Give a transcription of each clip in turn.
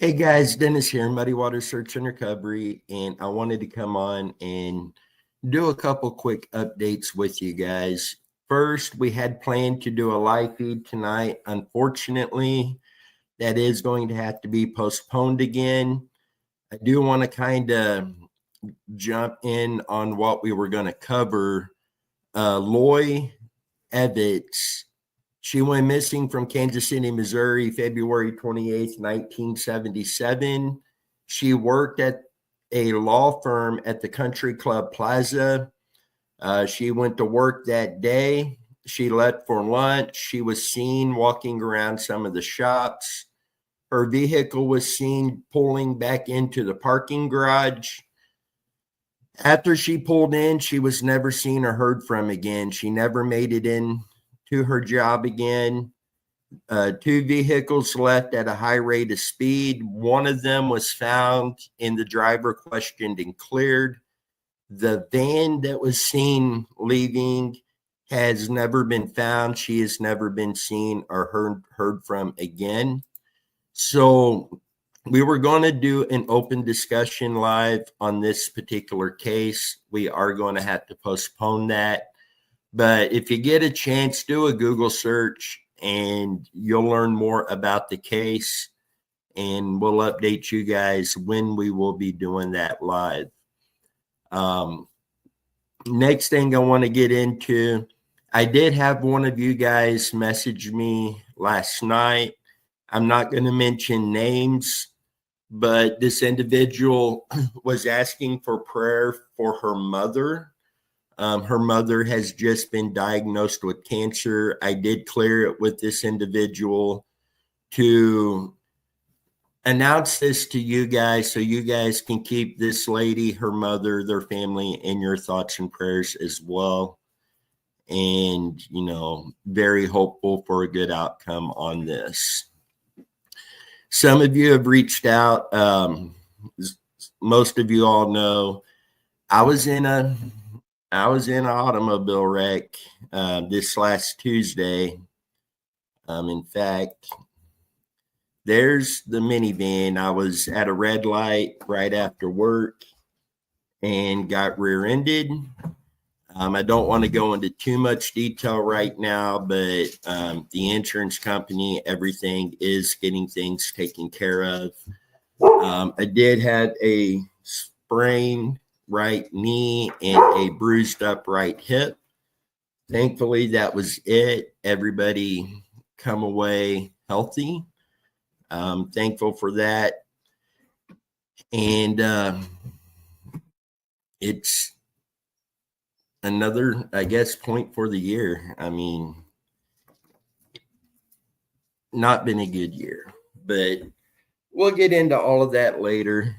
Hey guys, Dennis here, Muddy Water Search and Recovery, and I wanted to come on and do a couple quick updates with you guys. First, we had planned to do a live feed tonight. Unfortunately, that is going to have to be postponed again. I do want to kind of jump in on what we were going to cover. Loy Evitz, she went missing from Kansas City, Missouri, February 28th, 1977. She worked at a law firm at the Country Club Plaza. She went to work that day. She left for lunch. She was seen walking around some of the shops. Her vehicle was seen pulling back into the parking garage. After she pulled in, she was never seen or heard from again. She never made it in to her job again. Two vehicles left at a high rate of speed. One of them was found and the driver questioned and cleared. The van that was seen leaving has never been found. She has never been seen or heard from again. So we were going to do an open discussion live on this particular case. We are going to have to postpone that. But if you get a chance, do a Google search and you'll learn more about the case. And we'll update you guys when we will be doing that live. Next thing I want to get into, I did have one of you guys message me last night. I'm not going to mention names, but this individual was asking for prayer for her mother. Her mother has just been diagnosed with cancer. I did clear it with this individual to announce this to you guys so you guys can keep this lady, her mother, their family in your thoughts and prayers as well. And, very hopeful for a good outcome on this. Some of you have reached out. Most of you all know I was in an automobile wreck this last Tuesday. In fact, there's the minivan. I was at a red light right after work and got rear-ended. I don't want to go into too much detail right now, but the insurance company, everything is getting things taken care of. I did have a sprained right knee and a bruised up right hip. Thankfully, that was it. Everybody come away healthy. Thankful for that. And it's another, I guess, point for the year. I mean, not been a good year, but we'll get into all of that later.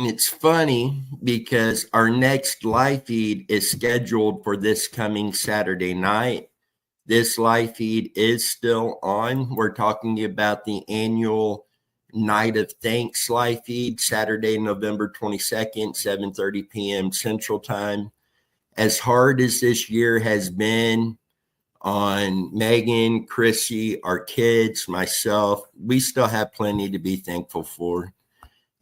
It's funny because our next live feed is scheduled for this coming Saturday night. This live feed is still on. We're talking about the annual Night of Thanks live feed, Saturday, November 22nd, 7:30 p.m. Central Time. As hard as this year has been on Megan, Chrissy, our kids, myself, we still have plenty to be thankful for.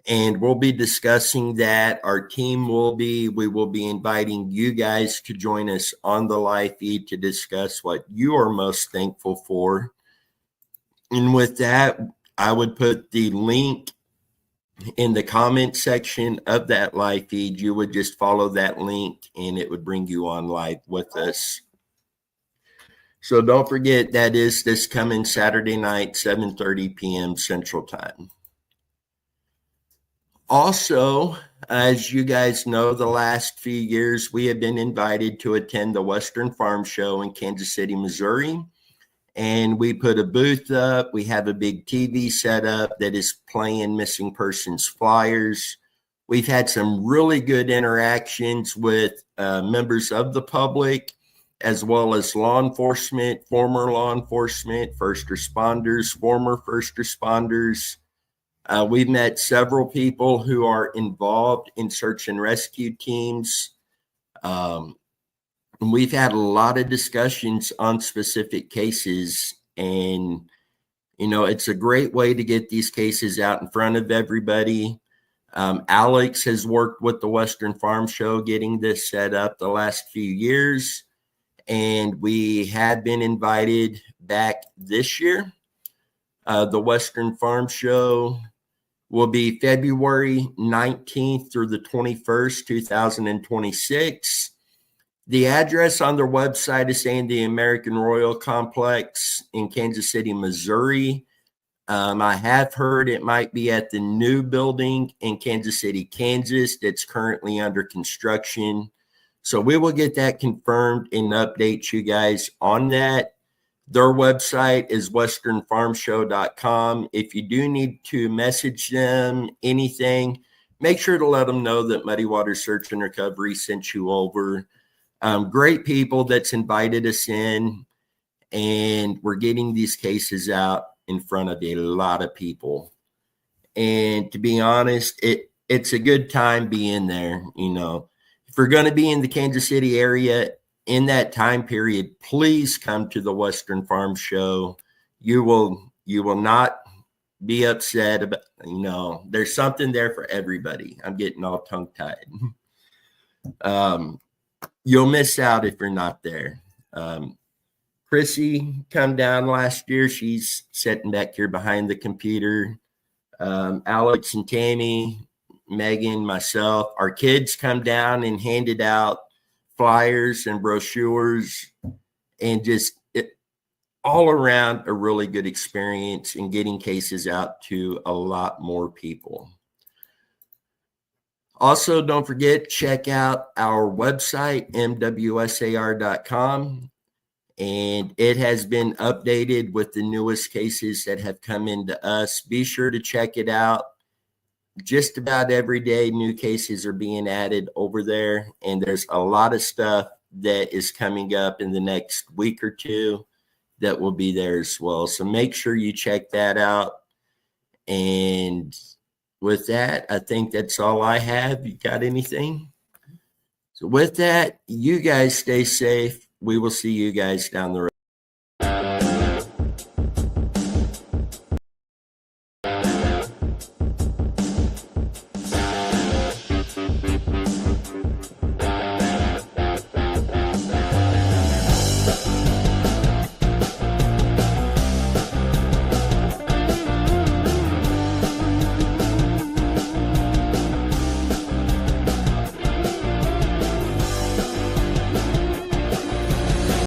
And we'll be discussing that. Our team we will be inviting you guys to join us on the live feed to discuss what you are most thankful for. And with that, I would put the link in the comment section of that live feed. You would just follow that link and it would bring you on live with us. So don't forget, that is this coming Saturday night, 7:30 p.m. Central Time. Also, as you guys know, the last few years we have been invited to attend the Western Farm Show in Kansas City, Missouri. And we put a booth up. We have a big TV set up that is playing missing persons flyers. We've had some really good interactions with members of the public, as well as law enforcement, former law enforcement, first responders, former first responders. We've met several people who are involved in search and rescue teams. We've had a lot of discussions on specific cases, And, you know, it's a great way to get these cases out in front of everybody. Alex has worked with the Western Farm Show getting this set up the last few years, and we have been invited back this year. The Western Farm Show will be February 19th through the 21st, 2026. The address on their website is saying the American Royal Complex in Kansas City, Missouri. I have heard it might be at the new building in Kansas City, Kansas, that's currently under construction. So we will get that confirmed and update you guys on that. Their website is westernfarmshow.com. If you do need to message them anything, make sure to let them know that Muddy Water Search and Recovery sent you over. Great people that's invited us in, and we're getting these cases out in front of a lot of people. And to be honest, it's a good time being there. You know, if you're going to be in the Kansas City area in that time period, please come to the Western Farm Show. You will not be upset about, you know, there's something there for everybody. I'm getting all tongue-tied. You'll miss out if you're not there. Chrissy come down last year. She's sitting back here behind the computer. Alex and Tammy, Megan, myself, our kids come down and handed out flyers and brochures, and just all around a really good experience in getting cases out to a lot more people. Also, don't forget, check out our website, mwsar.com. And it has been updated with the newest cases that have come into us. Be sure to check it out. Just about every day, new cases are being added over there. And there's a lot of stuff that is coming up in the next week or two that will be there as well. So make sure you check that out. And with that, I think that's all I have. You got anything? So with that, you guys stay safe. We will see you guys down the road.